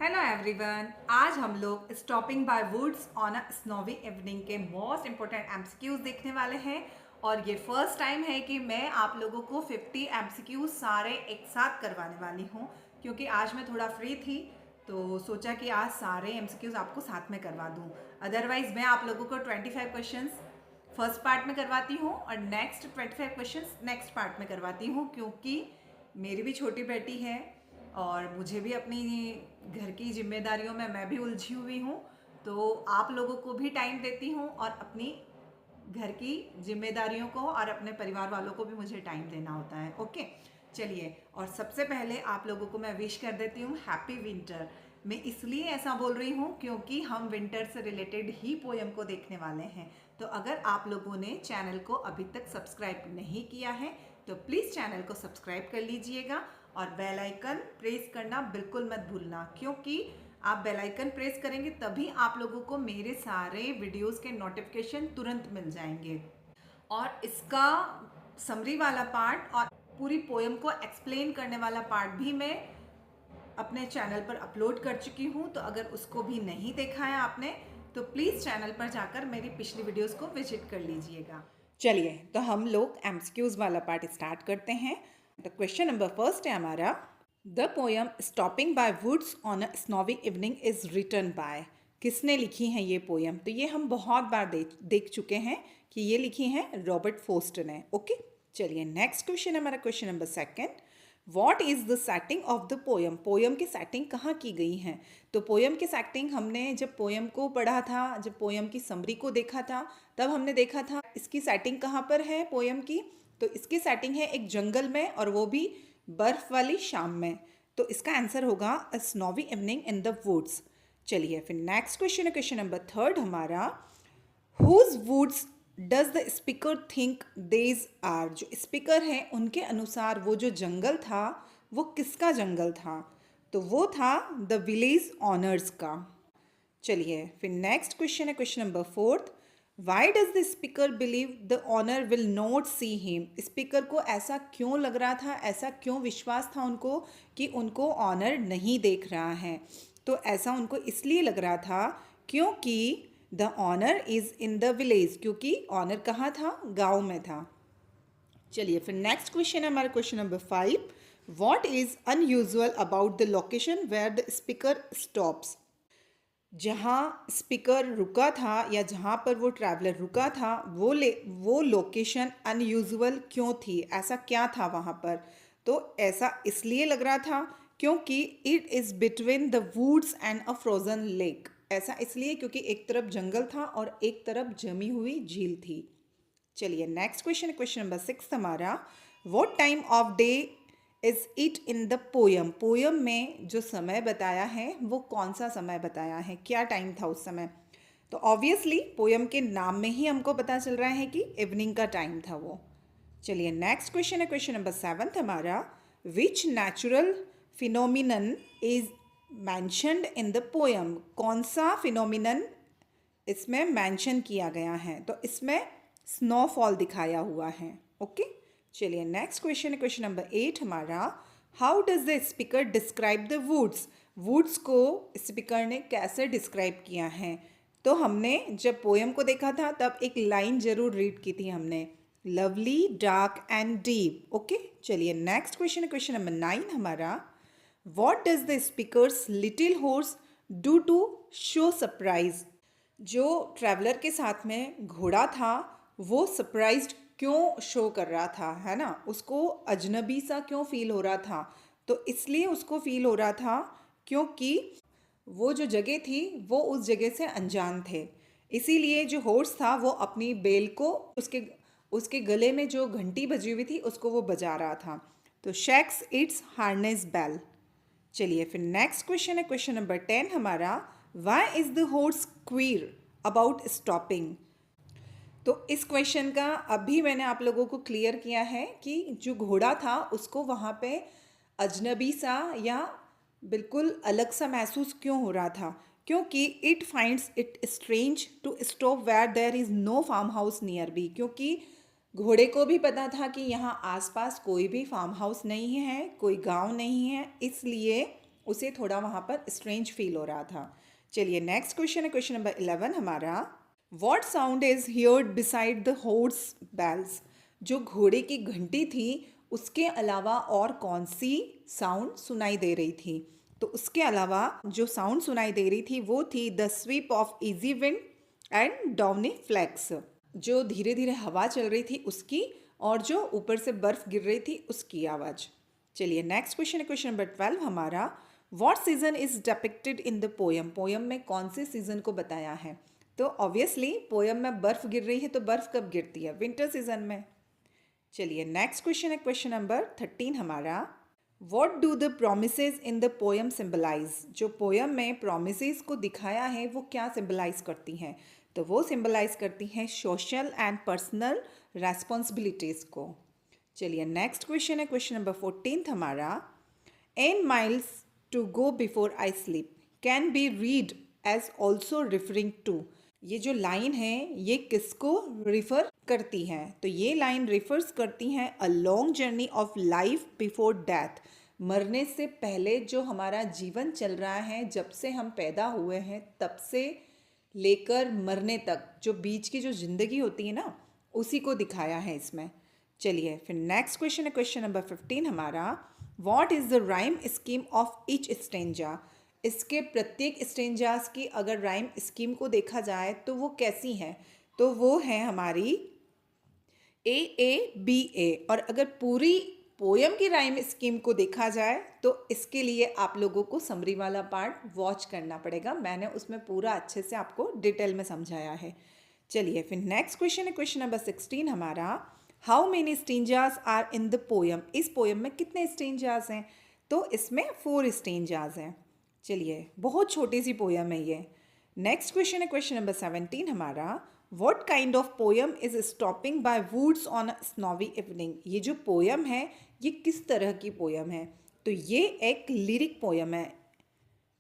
Hello everyone, आज हम लोग stopping by woods on a snowy evening के मोस्ट इंपॉर्टेंट एमसीक्यूज देखने वाले हैं। और ये फर्स्ट टाइम है कि मैं आप लोगों को 50 एमसीक्यूज सारे एक साथ करवाने वाली हूँ, क्योंकि आज मैं थोड़ा फ्री थी तो सोचा कि आज सारे एमसीक्यूज आपको साथ में करवा दूँ। अदरवाइज मैं आप लोगों को 25 क्वेश्चंस फर्स्ट पार्ट में करवाती हूँ और नेक्स्ट 25 क्वेश्चंस नेक्स्ट पार्ट में करवाती हूँ, क्योंकि मेरी भी छोटी बेटी है और मुझे भी अपनी घर की जिम्मेदारियों में मैं भी उलझी हुई हूँ। तो आप लोगों को भी टाइम देती हूँ और अपनी घर की जिम्मेदारियों को और अपने परिवार वालों को भी मुझे टाइम देना होता है। ओके, चलिए। और सबसे पहले आप लोगों को मैं विश कर देती हूँ हैप्पी विंटर। मैं इसलिए ऐसा बोल रही हूँ क्योंकि हम विंटर से रिलेटेड ही पोयम को देखने वाले हैं। तो अगर आप लोगों ने चैनल को अभी तक सब्सक्राइब नहीं किया है तो प्लीज़ चैनल को सब्सक्राइब कर लीजिएगा और बेल आइकन प्रेस करना बिल्कुल मत भूलना, क्योंकि आप बेल आइकन प्रेस करेंगे तभी आप लोगों को मेरे सारे वीडियोस के नोटिफिकेशन तुरंत मिल जाएंगे। और इसका समरी वाला पार्ट और पूरी पोयम को एक्सप्लेन करने वाला पार्ट भी मैं अपने चैनल पर अपलोड कर चुकी हूँ। तो अगर उसको भी नहीं देखा है आपने तो प्लीज़ चैनल पर जाकर मेरी पिछली वीडियोस को विजिट कर लीजिएगा। चलिए, तो हम लोग एमसीक्यूज वाला पार्ट स्टार्ट करते हैं। तो क्वेश्चन नंबर फर्स्ट है हमारा, the poem stopping by woods on a snowy evening is written by. किसने लिखी है ये पोयम? तो ये हम बहुत बार देख चुके हैं कि ये लिखी है रॉबर्ट फॉस्ट ने। ओके, चलिए नेक्स्ट क्वेश्चन हमारा question number second, what is the setting of the poem? Poem की सेटिंग कहाँ की गई है? तो पोयम की सेटिंग हमने जब पोयम को पढ़ा था, जब पोयम की समरी को देखा था, तब हमने देखा था इसकी सेटिंग कहाँ पर है पोयम की। तो इसकी सेटिंग है एक जंगल में, और वो भी बर्फ वाली शाम में। तो इसका आंसर होगा a snowy evening in the woods. चलिए फिर नेक्स्ट क्वेश्चन है क्वेश्चन नंबर थर्ड हमारा, whose woods does the speaker think these are? जो स्पीकर हैं उनके अनुसार वो जो जंगल था वो किसका जंगल था? तो वो था द विलेज ऑनर्स का। चलिए फिर नेक्स्ट क्वेश्चन है question number fourth, why does the speaker believe the owner will not see him? Speaker को ऐसा क्यों लग रहा था, ऐसा क्यों विश्वास था उनको कि उनको ऑनर नहीं देख रहा है? तो ऐसा उनको इसलिए लग रहा था क्योंकि the owner is in the village, क्योंकि ऑनर कहाँ था? गाँव में था। चलिए फिर नेक्स्ट क्वेश्चन है हमारा question number 5, what is unusual about the location where the speaker stops? जहाँ स्पीकर रुका था या जहाँ पर वो ट्रैवलर रुका था वो लोकेशन अनयूजुअल क्यों थी? ऐसा क्या था वहाँ पर? तो ऐसा इसलिए लग रहा था क्योंकि it is between the woods and a frozen lake. ऐसा इसलिए क्योंकि एक तरफ जंगल था और एक तरफ जमी हुई झील थी। चलिए नेक्स्ट क्वेश्चन, क्वेश्चन नंबर 6 हमारा, what time of day is it in the poem? Poem में जो समय बताया है वो कौन सा समय बताया है, क्या टाइम था उस समय? तो ऑब्वियसली पोयम के नाम में ही हमको पता चल रहा है कि इवनिंग का टाइम था वो। चलिए नेक्स्ट क्वेश्चन है क्वेश्चन नंबर 7 हमारा, विच natural phenomenon is mentioned in the poem? कौन सा फिनोमिनन इसमें मेंशन किया गया है? तो इसमें स्नोफॉल दिखाया हुआ है। ओके, चलिए नेक्स्ट क्वेश्चन है क्वेश्चन नंबर 8 हमारा, how does the speaker describe the woods? Woods को स्पीकर ने कैसे डिस्क्राइब किया है? तो हमने जब पोयम को देखा था तब एक लाइन जरूर रीड की थी हमने, lovely dark and deep. Okay, चलिए नेक्स्ट क्वेश्चन है क्वेश्चन नंबर 9 हमारा, what does the speaker's little horse do to show surprise? जो ट्रैवलर के साथ में घोड़ा था वो सरप्राइज्ड क्यों शो कर रहा था, है ना? उसको अजनबी सा क्यों फील हो रहा था? तो इसलिए उसको फील हो रहा था क्योंकि वो जो जगह थी वो उस जगह से अनजान थे। इसीलिए जो हॉर्स था वो अपनी बेल को उसके उसके गले में जो घंटी बजी हुई थी उसको वो बजा रहा था। तो शैक्स इट्स हार्नेस बेल। चलिए फिर नेक्स्ट क्वेश्चन है क्वेश्चन नंबर 10 हमारा, why is the horse queer about stopping? तो इस क्वेश्चन का अभी मैंने आप लोगों को क्लियर किया है कि जो घोड़ा था उसको वहाँ पे अजनबी सा या बिल्कुल अलग सा महसूस क्यों हो रहा था? क्योंकि it finds it strange to stop where there is no farm house near be. क्योंकि घोड़े को भी पता था कि यहाँ आसपास कोई भी फार्म हाउस नहीं है, कोई गांव नहीं है, इसलिए उसे थोड़ा वहाँ पर स्ट्रेंज फील हो रहा था। चलिए नेक्स्ट क्वेश्चन है, क्वेश्चन नंबर 11 हमारा। What sound is heard beside the horse bells? जो घोड़े की घंटी थी उसके अलावा और कौन सी साउंड सुनाई दे रही थी? तो उसके अलावा जो साउंड सुनाई दे रही थी वो थी the sweep of easy wind and downy flakes. जो धीरे धीरे हवा चल रही थी उसकी, और जो ऊपर से बर्फ गिर रही थी उसकी आवाज़। चलिए नेक्स्ट क्वेश्चन है, क्वेश्चन नंबर 12 हमारा। What season is depicted in the poem? Poem में कौन से सीजन को बताया है? तो ऑब्वियसली पोयम में बर्फ गिर रही है, तो बर्फ कब गिरती है? विंटर सीजन में। चलिए नेक्स्ट क्वेश्चन है, क्वेश्चन नंबर 13 हमारा। What do the promises in the poem symbolise? जो पोयम में प्रोमिसेज को दिखाया है वो क्या सिम्बलाइज करती हैं? तो वो सिम्बलाइज करती हैं सोशल एंड पर्सनल रेस्पॉन्सिबिलिटीज़ को। चलिए नेक्स्ट क्वेश्चन है, क्वेश्चन नंबर 14 हमारा। And miles to go before I sleep can be read as also referring to. ये जो लाइन है ये किसको रिफर करती हैं? तो ये लाइन रिफर्स करती हैं a long journey of life before death. मरने से पहले जो हमारा जीवन चल रहा है, जब से हम पैदा हुए हैं तब से लेकर मरने तक, जो बीच की जो ज़िंदगी होती है ना, उसी को दिखाया है इसमें। चलिए फिर नेक्स्ट क्वेश्चन है, क्वेश्चन नंबर 15 हमारा। What is the rhyme scheme of each stanza? इसके प्रत्येक स्टेंजास की अगर राइम स्कीम को देखा जाए तो वो कैसी है? तो वो है हमारी A A। और अगर पूरी पोयम की राइम स्कीम को देखा जाए तो इसके लिए आप लोगों को समरी वाला पार्ट वॉच करना पड़ेगा। मैंने उसमें पूरा अच्छे से आपको डिटेल में समझाया है। चलिए फिर नेक्स्ट क्वेश्चन है, क्वेश्चन नंबर 16 हमारा। How many stanzas are in the poem? इस पोयम में कितने स्टेंजास हैं? तो इसमें 4 स्टेंजास हैं। चलिए बहुत छोटी सी पोयम है ये। नेक्स्ट क्वेश्चन है, क्वेश्चन नंबर 17 हमारा। What kind of poem is stopping by woods on a snowy evening? ये जो पोयम है ये किस तरह की पोयम है? तो ये एक लिरिक पोयम है,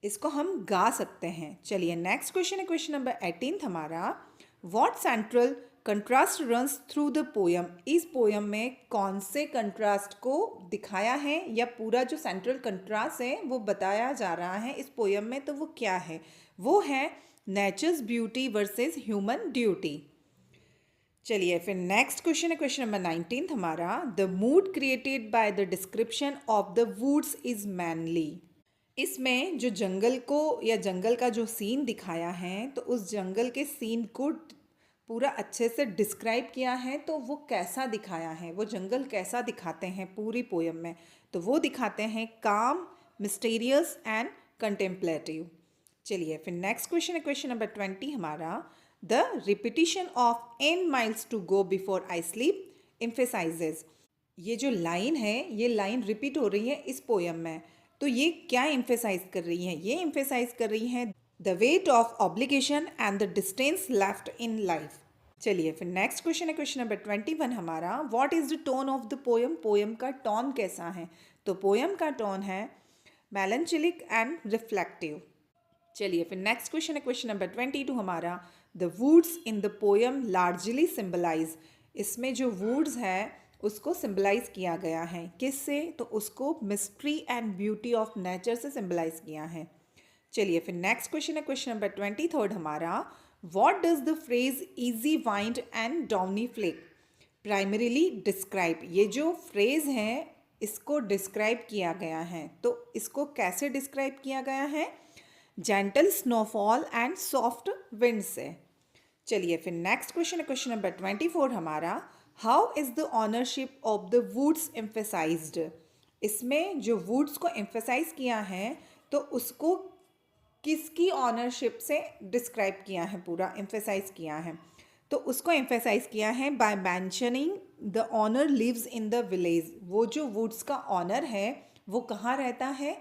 इसको हम गा सकते हैं। चलिए नेक्स्ट क्वेश्चन है, क्वेश्चन नंबर 18 हमारा। What central contrast runs through the poem? इस पोयम में कौन से कंट्रास्ट को दिखाया है, या पूरा जो सेंट्रल कंट्रास्ट है वो बताया जा रहा है इस पोयम में? तो वो क्या है? वो है nature's beauty versus human duty. चलिए फिर नेक्स्ट क्वेश्चन है, क्वेश्चन नंबर 19 हमारा। The mood created by the description of the woods is mainly. इसमें जो जंगल को या जंगल का जो सीन दिखाया है, तो उस जंगल के सीन को पूरा अच्छे से डिस्क्राइब किया है। तो वो कैसा दिखाया है, वो जंगल कैसा दिखाते हैं पूरी पोयम में? तो वो दिखाते हैं काम, मिस्टीरियस एंड कंटेम्पलेटिव। चलिए फिर नेक्स्ट क्वेश्चन है, क्वेश्चन नंबर 20 हमारा। The repetition of and miles to go before I sleep emphasises. ये जो लाइन है ये लाइन रिपीट हो रही है इस पोयम में, तो ये क्या एम्फेसाइज कर रही है? ये एम्फेसाइज कर रही है the weight of obligation and the distance left in life. चलिए फिर नेक्स्ट क्वेश्चन है, क्वेश्चन नंबर 21 हमारा। What is the tone of the poem? Poem का टोन कैसा है? तो पोयम का टोन है मेलंचोलिक एंड रिफ्लेक्टिव। चलिए फिर नेक्स्ट क्वेश्चन है, क्वेश्चन नंबर 22 हमारा। The woods in the poem largely symbolise. इसमें जो वुड्स है उसको सिम्बलाइज किया गया है किससे? तो उसको mystery and beauty of nature से सिम्बलाइज किया है। चलिए फिर नेक्स्ट क्वेश्चन है, क्वेश्चन नंबर 23 हमारा। What does the phrase easy wind and downy flake primarily describe? ये जो फ्रेज है इसको डिस्क्राइब किया गया है, तो इसको कैसे डिस्क्राइब किया गया है? Gentle snowfall and soft wind से। चलिए फिर नेक्स्ट क्वेश्चन है, क्वेश्चन नंबर 24 हमारा। How is the ownership of the woods emphasised? इसमें जो वुड्स को एम्फेसाइज किया है तो उसको किसकी ऑनरशिप से डिस्क्राइब किया है, पूरा एम्फेसाइज किया है? तो उसको एम्फेसाइज किया है by mentioning the owner lives in the village. वो जो वुड्स का ऑनर है वो कहाँ रहता है?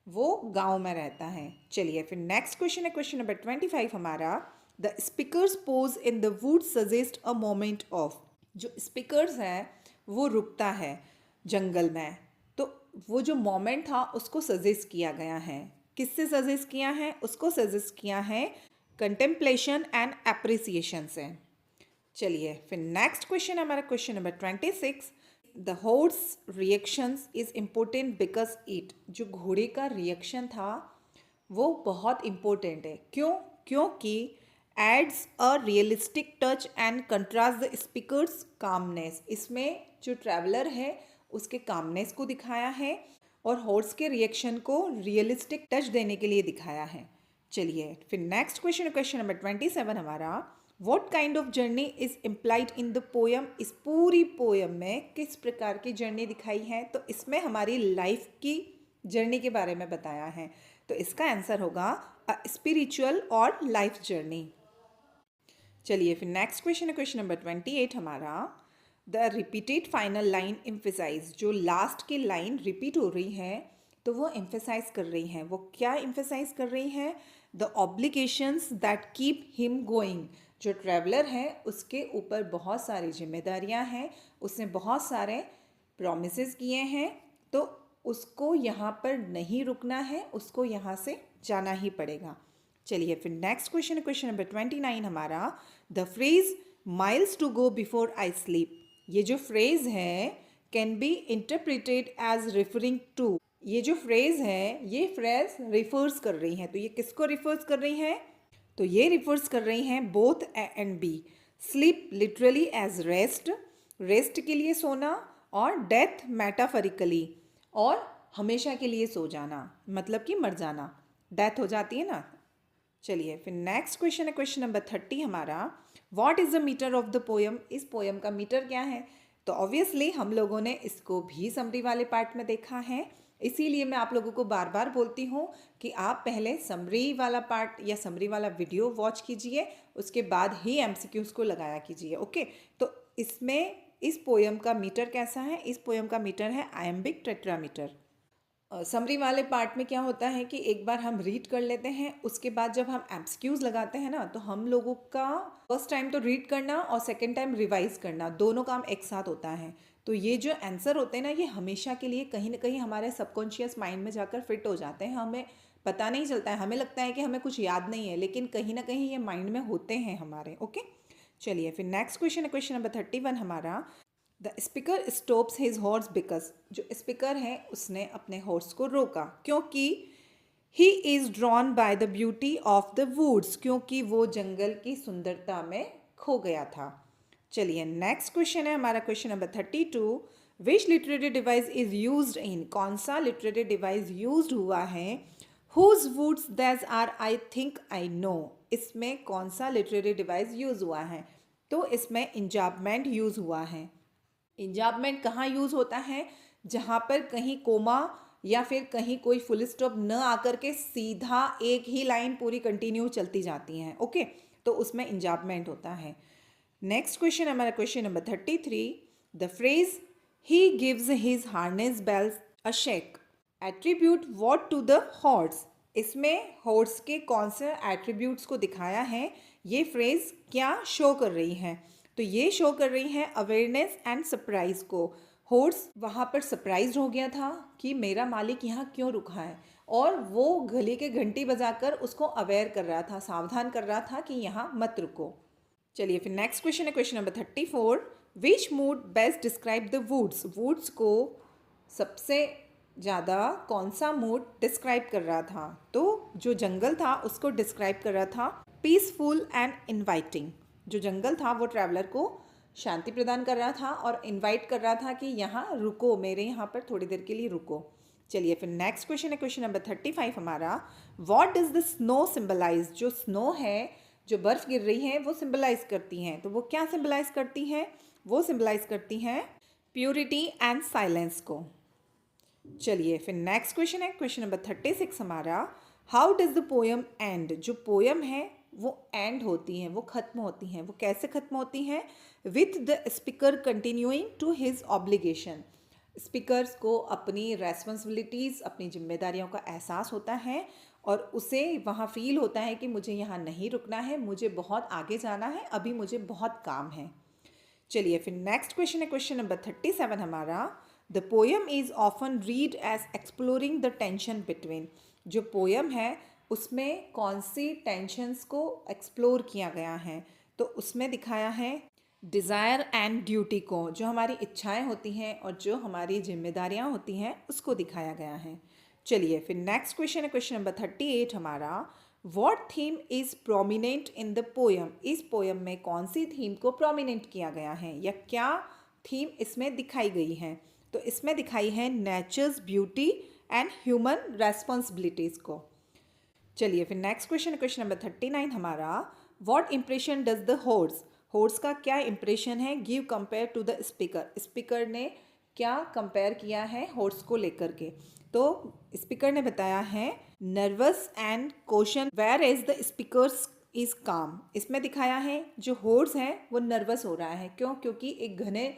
वो गांव में रहता है। चलिए फिर नेक्स्ट क्वेश्चन है, क्वेश्चन नंबर 25 हमारा। The speakers pose in the wood suggest a moment of. जो स्पीकर्स है वो रुकता है जंगल में, तो वो जो मोमेंट था उसको सजेस्ट किया गया है। किससे सजेस्ट किया है? उसको सजेस्ट किया है कंटेम्पलेशन एंड एप्रिसिएशन से। चलिए फिर नेक्स्ट क्वेश्चन हमारा question number 26। The horse reactions is important because it, जो घोड़े का रिएक्शन था वो बहुत इम्पोर्टेंट है। क्यों? क्योंकि adds a realistic touch and contrast the speakers calmness. इसमें जो ट्रैवलर है उसके कामनेस को दिखाया है और हॉर्स के रिएक्शन को रियलिस्टिक टच देने के लिए दिखाया है। चलिए फिर नेक्स्ट क्वेश्चन, क्वेश्चन नंबर 27 हमारा, what kind of journey is implied in the poem. इस पूरी पोयम में किस प्रकार की जर्नी दिखाई है? तो इसमें हमारी लाइफ की जर्नी के बारे में बताया है, तो इसका आंसर होगा अ स्पिरिचुअल और लाइफ जर्नी। चलिए फिर नेक्स्ट क्वेश्चन है, क्वेश्चन नंबर 28 हमारा, the repeated final line emphasise. जो लास्ट की लाइन रिपीट हो रही है तो वो एम्फेसाइज कर रही है। वो क्या एम्फेसाइज कर रही है? The obligations that keep him going. जो ट्रैवलर है उसके ऊपर बहुत सारी जिम्मेदारियां हैं, उसने बहुत सारे प्रॉमिसेस किए हैं, तो उसको यहाँ पर नहीं रुकना है, उसको यहाँ से जाना ही पड़ेगा। चलिए फिर नेक्स्ट क्वेश्चन, क्वेश्चन नंबर 29 हमारा, the phrase miles to go before I sleep. ये जो फ्रेज है can be interpreted as referring to. ये जो फ्रेज है ये फ्रेज रिफर्स कर रही है, तो ये किसको रिफर्स कर रही है? तो ये रिफर्स कर रही हैं both A and B. Sleep literally as rest, rest के लिए सोना, और डेथ मेटाफरिकली, और हमेशा के लिए सो जाना, मतलब कि मर जाना, डेथ हो जाती है ना। चलिए फिर नेक्स्ट क्वेश्चन है, क्वेश्चन नंबर 30 हमारा, what is the metre of the poem. इस पोयम का मीटर क्या है? तो ऑब्वियसली हम लोगों ने इसको भी समरी वाले पार्ट में देखा है, इसीलिए मैं आप लोगों को बार बार बोलती हूँ कि आप पहले समरी वाला पार्ट या समरी वाला वीडियो वॉच कीजिए, उसके बाद ही एमसीक्यूज़ को लगाया कीजिए। ओके, तो इसमें इस पोयम का मीटर कैसा है? इस पोयम का मीटर है आयम्बिक टेट्रामीटर। समरी वाले पार्ट में क्या होता है कि एक बार हम रीड कर लेते हैं, उसके बाद जब हम एमसीक्यूज़ लगाते हैं ना, तो हम लोगों का फर्स्ट टाइम तो रीड करना और सेकंड टाइम रिवाइज करना, दोनों काम एक साथ होता है। तो ये जो आंसर होते हैं ना, ये हमेशा के लिए कहीं ना कहीं हमारे सबकॉन्शियस माइंड में जाकर फिट हो जाते हैं। हमें पता नहीं चलता है, हमें लगता है कि हमें कुछ याद नहीं है, लेकिन कहीं ना कहीं ये माइंड में होते हैं हमारे। ओके, चलिए फिर नेक्स्ट क्वेश्चन है, क्वेश्चन नंबर 31 हमारा, the speaker stops his horse because. जो स्पीकर है उसने अपने हॉर्स को रोका क्योंकि he is drawn by the beauty of the woods, क्योंकि वो जंगल की सुंदरता में खो गया था। चलिए नेक्स्ट क्वेश्चन है हमारा, question number 32, which literary device is used in. कौन सा लिटरेरी डिवाइस यूज्ड हुआ है? Whose woods these are I think I know. इसमें कौन सा लिटरेरी डिवाइस यूज हुआ है? तो इसमें इंजाबमेंट यूज हुआ है। इंजाबमेंट कहाँ यूज़ होता है? जहाँ पर कहीं कोमा या फिर कहीं कोई फुल स्टॉप न आकर के सीधा एक ही लाइन पूरी कंटिन्यू चलती जाती हैं। ओके, तो उसमें इंजाबमेंट होता है। नेक्स्ट क्वेश्चन हमारा, question number 33, the phrase he gives his harness bells a shake attribute what to the horse. इसमें हॉर्स के कौन से एट्रीब्यूट्स को दिखाया है? ये फ्रेज क्या शो कर रही है? तो ये शो कर रही है अवेयरनेस एंड सरप्राइज को। हॉर्स वहाँ पर सरप्राइज हो गया था कि मेरा मालिक यहाँ क्यों रुका है, और वो गले के घंटी बजाकर उसको अवेयर कर रहा था, सावधान कर रहा था कि यहाँ मत रुको। चलिए फिर नेक्स्ट क्वेश्चन है, question number 34, which mood best describe the woods. Woods को सबसे ज़्यादा कौन सा मूड डिस्क्राइब कर रहा था? तो जो जंगल था उसको डिस्क्राइब कर रहा था पीसफुल एंड इनवाइटिंग। जो जंगल था वो ट्रैवलर को शांति प्रदान कर रहा था और इनवाइट कर रहा था कि यहाँ रुको, मेरे यहाँ पर थोड़ी देर के लिए रुको। चलिए फिर नेक्स्ट क्वेश्चन है, क्वेश्चन नंबर 35 हमारा, what does the snow symbolise. जो स्नो है, जो बर्फ़ गिर रही है, वो सिंबलाइज करती हैं। तो वो क्या सिंबलाइज करती हैं? वो सिंबलाइज करती हैं प्योरिटी एंड साइलेंस को। चलिए फिर नेक्स्ट क्वेश्चन है, क्वेश्चन नंबर 36 हमारा, how does the poem and. जो पोयम है वो एंड होती हैं, वो ख़त्म होती हैं। वो कैसे ख़त्म होती हैं? With the speaker continuing to his obligation. Speakers को अपनी रेस्पॉन्सिबिलिटीज़, अपनी जिम्मेदारियों का एहसास होता है और उसे वहाँ फील होता है कि मुझे यहाँ नहीं रुकना है, मुझे बहुत आगे जाना है, अभी मुझे बहुत काम है। चलिए फिर नेक्स्ट क्वेश्चन है, क्वेश्चन नंबर 37 हमारा, the poem is often read as exploring the tension between. जो पोयम है उसमें कौन सी टेंशन्स को एक्सप्लोर किया गया है? तो उसमें दिखाया है डिज़ायर एंड ड्यूटी को, जो हमारी इच्छाएं होती हैं और जो हमारी जिम्मेदारियां होती हैं, उसको दिखाया गया है। चलिए फिर नेक्स्ट क्वेश्चन है, क्वेश्चन नंबर 38 हमारा। What theme is prominent in the poem? इस पोयम में कौन सी थीम को प्रोमिनेंट किया गया है या क्या थीम इसमें दिखाई गई है? तो इसमें दिखाई है nature's beauty and human responsibilities को। चलिए फिर नेक्स्ट क्वेश्चन है, क्वेश्चन नंबर 39 हमारा। What impression does the horse? Horse का क्या इम्प्रेशन है give compare to the speaker? Speaker ने क्या कंपेयर किया है हॉर्स को लेकर के? तो स्पीकर ने बताया है nervous and question where is the speaker's is काम। इसमें दिखाया है जो हॉर्स है वो नर्वस हो रहा है। क्यों? क्योंकि एक घने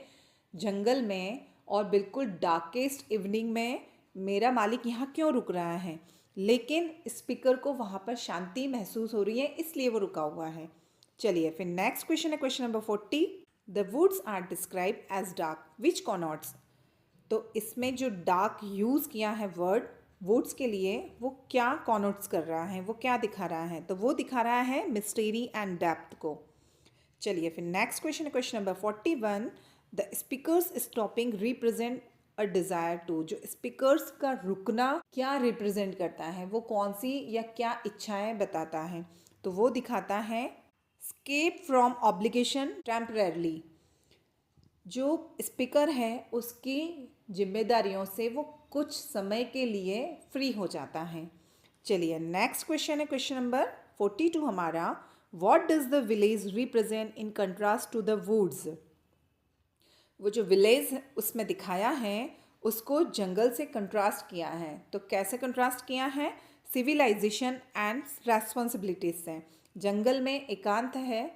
जंगल में और बिल्कुल डार्केस्ट इवनिंग में मेरा मालिक यहाँ क्यों रुक रहा है, लेकिन स्पीकर को वहाँ पर शांति महसूस हो रही है, इसलिए वो रुका हुआ है। चलिए फिर नेक्स्ट क्वेश्चन है, question number 40। The woods are describe as dark which connotes? तो इसमें जो डार्क यूज़ किया है वर्ड वुड्स के लिए, वो क्या कॉनोट्स कर रहा है, वो क्या दिखा रहा है? तो वो दिखा रहा है मिस्टेरी एंड डेप्थ को। चलिए फिर नेक्स्ट क्वेश्चन है, question number 41। The speaker's stopping represent a desire to? जो स्पीकर्स का रुकना क्या रिप्रेजेंट करता है, वो कौन सी या क्या इच्छाएं बताता है? तो वो दिखाता है स्केप फ्रॉम ऑब्लिगेशन टेम्परेरली। जो स्पीकर है उसकी जिम्मेदारियों से वो कुछ समय के लिए फ्री हो जाता है। चलिए नेक्स्ट क्वेश्चन है, क्वेश्चन नंबर 42 हमारा। What does the village represent in contrast to the woods? वो जो विलेज उसमें दिखाया है उसको जंगल से कंट्रास्ट किया है। तो कैसे कंट्रास्ट किया है? सिविलाइजेशन एंड रेस्पॉन्सिबिलिटीज से। जंगल में एकांत है,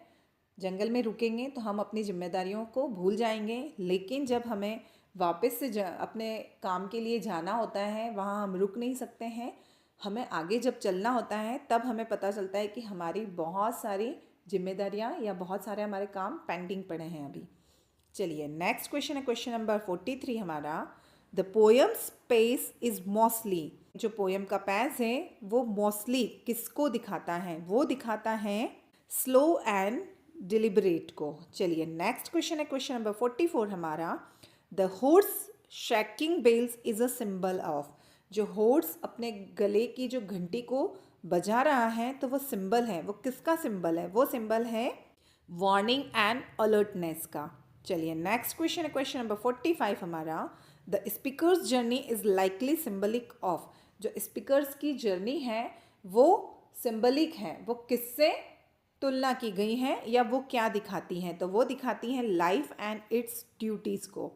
जंगल में रुकेंगे तो हम अपनी जिम्मेदारियों को भूल जाएंगे, लेकिन जब हमें वापस से अपने काम के लिए जाना होता है वहाँ हम रुक नहीं सकते हैं। हमें आगे जब चलना होता है तब हमें पता चलता है कि हमारी बहुत सारी जिम्मेदारियाँ या बहुत सारे हमारे काम पेंडिंग पड़े हैं अभी। चलिए नेक्स्ट क्वेश्चन है, क्वेश्चन नंबर 43 हमारा। The poem space is mostly? जो पोयम का पैज है वो मोस्टली किसको दिखाता है? वो दिखाता है स्लो एंड डिलिबरेट को। चलिए नेक्स्ट क्वेश्चन है, क्वेश्चन नंबर 44 हमारा। The horse shaking bells is a symbol of? जो हॉर्स अपने गले की जो घंटी को बजा रहा है तो वो सिंबल है, वो किसका सिंबल है? वो सिंबल है वार्निंग एंड अलर्टनेस का। चलिए नेक्स्ट क्वेश्चन है, क्वेश्चन नंबर 45 हमारा। The speakers journey is likely symbolic of? जो स्पीकर्स की जर्नी है वो सिंबलिक है, वो किससे तुलना की गई है या वो क्या दिखाती हैं? तो वो दिखाती हैं लाइफ एंड इट्स ड्यूटीज़ को।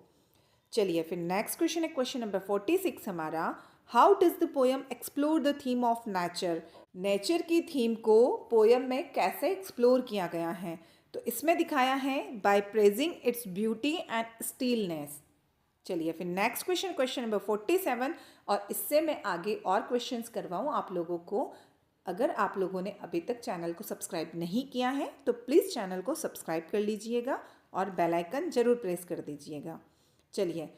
चलिए फिर नेक्स्ट क्वेश्चन है, क्वेश्चन नंबर 46 हमारा। How does the poem explore the theme of nature? Nature की थीम को पोयम में कैसे एक्सप्लोर किया गया है? तो इसमें दिखाया है by praising its beauty and stillness. चलिए फिर नेक्स्ट क्वेश्चन, क्वेश्चन नंबर 47, और इससे मैं आगे और क्वेश्चंस करवाऊँ आप लोगों को। अगर आप लोगों ने अभी तक चैनल को सब्सक्राइब नहीं किया है तो प्लीज़ चैनल को सब्सक्राइब कर लीजिएगा और बेल आइकन ज़रूर प्रेस कर दीजिएगा। चलिए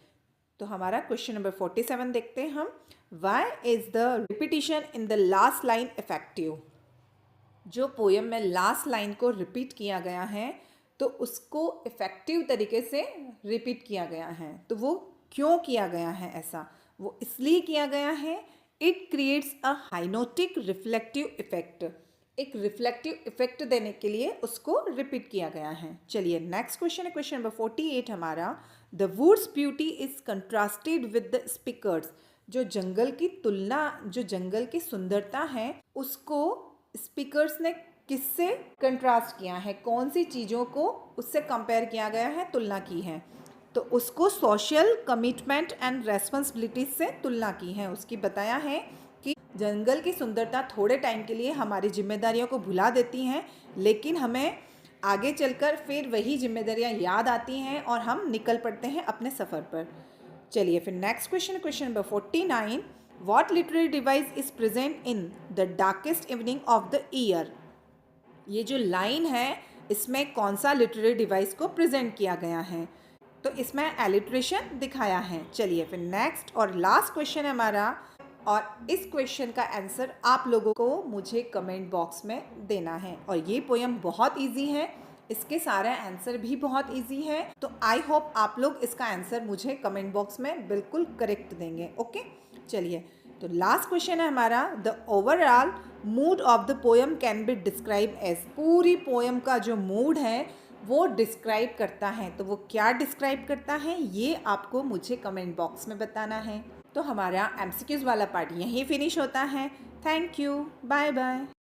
तो हमारा क्वेश्चन नंबर 47 देखते हैं हम। Why is the repetition in the last line effective? जो पोयम में लास्ट लाइन को रिपीट किया गया है तो उसको इफ़ेक्टिव तरीके से रिपीट किया गया है। तो वो क्यों किया गया है ऐसा? वो इसलिए किया गया है it creates a hypnotic reflective effect. एक रिफ्लेक्टिव इफेक्ट देने के लिए उसको रिपीट किया गया है। चलिए नेक्स्ट क्वेश्चन है, क्वेश्चन नंबर 48 हमारा। The woods beauty is contrasted with the speaker's? जो जंगल की तुलना, जो जंगल की सुंदरता है उसको स्पीकर्स ने किससे कंट्रास्ट किया है? कौन सी चीज़ों को उससे कंपेयर किया गया है, तुलना की है? तो उसको सोशल कमिटमेंट एंड रेस्पॉन्सिबिलिटीज से तुलना की है। उसकी बताया है कि जंगल की सुंदरता थोड़े टाइम के लिए हमारी जिम्मेदारियों को भुला देती हैं, लेकिन हमें आगे चलकर फिर वही जिम्मेदारियां याद आती हैं और हम निकल पड़ते हैं अपने सफ़र पर। चलिए फिर next question, question number 49। What literary device is present in the darkest evening of the year? ये जो लाइन है इसमें कौन सा लिटरेरी डिवाइस को प्रेजेंट किया गया है? तो इसमें एलिट्रेशन दिखाया है। चलिए फिर नेक्स्ट और लास्ट क्वेश्चन है हमारा, और इस क्वेश्चन का आंसर आप लोगों को मुझे कमेंट बॉक्स में देना है। और ये पोयम बहुत इजी है, इसके सारे आंसर भी बहुत इजी है, तो आई होप आप लोग इसका आंसर मुझे कमेंट बॉक्स में बिल्कुल करेक्ट देंगे। ओके, चलिए, तो लास्ट क्वेश्चन है हमारा, the overall mood of the poem can be describe as. पूरी पोएम का जो मूड है वो डिस्क्राइब करता है, तो वो क्या डिस्क्राइब करता है ये आपको मुझे कमेंट बॉक्स में बताना है। तो हमारा एमसीक्यूज वाला पार्ट यहीं फिनिश होता है। Thank you, bye bye.